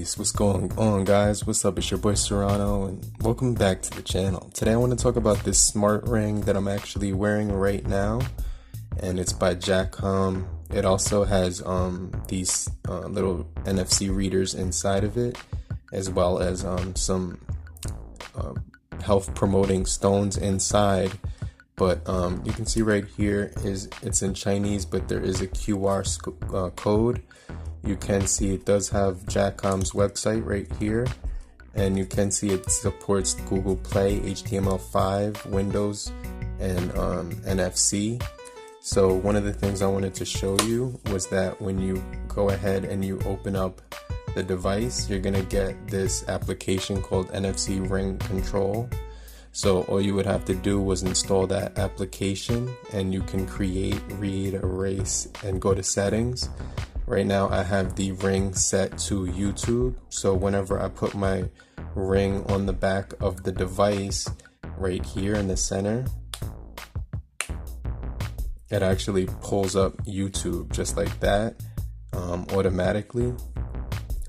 Peace. What's going on, guys? What's up? It's your boy Serrano, and welcome back to the channel. Today I want to talk about this smart ring that I'm actually wearing right now, and it's by Jakcom. It also has these little NFC readers inside of it, as well as some health promoting stones inside. But you can see right here it's in Chinese, but there is a QR code. You can see it does have Jakcom's website right here, and you can see it supports Google Play, HTML5, Windows, and NFC. So one of the things I wanted to show you was that when you go ahead and you open up the device, you're gonna get this application called NFC Ring Control. So all you would have to do was install that application, and you can create, read, erase, and go to settings. Right now I have the ring set to YouTube, so whenever I put my ring on the back of the device right here in the center, it actually pulls up YouTube just like that, automatically.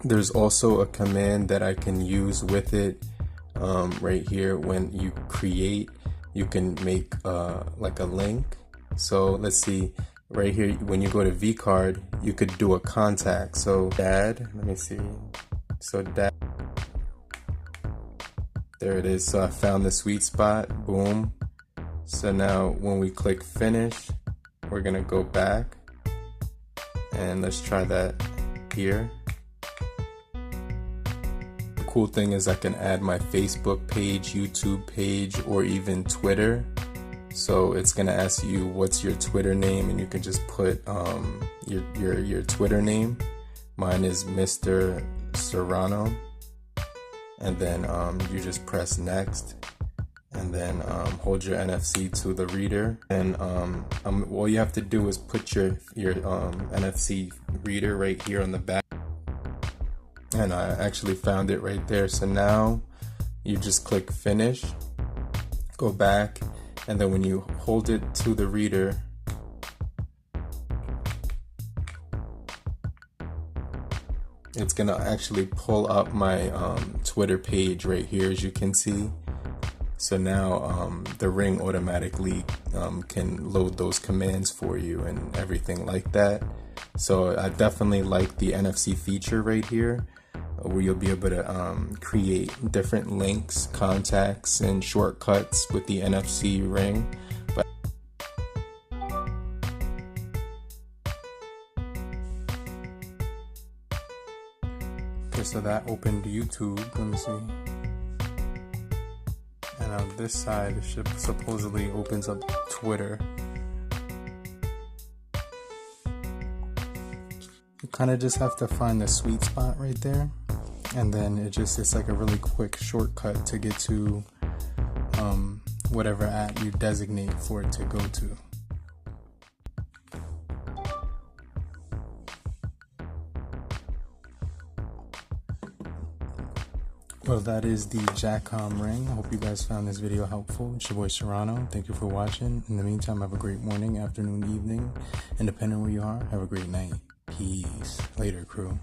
There's also a command that I can use with it right here. When you create, you can make like a link. So let's see. Right here, when you go to vCard, you could do a contact. So dad, let me see. So dad, there it is. So I found the sweet spot, boom. So now when we click finish, we're gonna go back and let's try that here. The cool thing is I can add my Facebook page, YouTube page, or even Twitter. So it's gonna ask you what's your Twitter name, and you can just put your Twitter name. Mine is Mr. Serrano, and then you just press next, and then hold your NFC to the reader, and all you have to do is put your NFC reader right here on the back, and I actually found it right there. So now you just click finish, go back, and then when you hold it to the reader, it's gonna actually pull up my Twitter page right here, as you can see. So now the ring automatically can load those commands for you and everything like that. So I definitely like the NFC feature right here, where you'll be able to create different links, contacts, and shortcuts with the NFC ring. Okay, so that opened YouTube. Let me see. And on this side, it supposedly opens up Twitter. You kind of just have to find the sweet spot right there, and then it's like a really quick shortcut to get to whatever app you designate for it to go to. Well, that is the Jakcom ring. I hope you guys found this video helpful. It's your boy Serrano. Thank you for watching. In the meantime, have a great morning, afternoon, evening, and depending where you are, have a great night. Peace. Later, crew.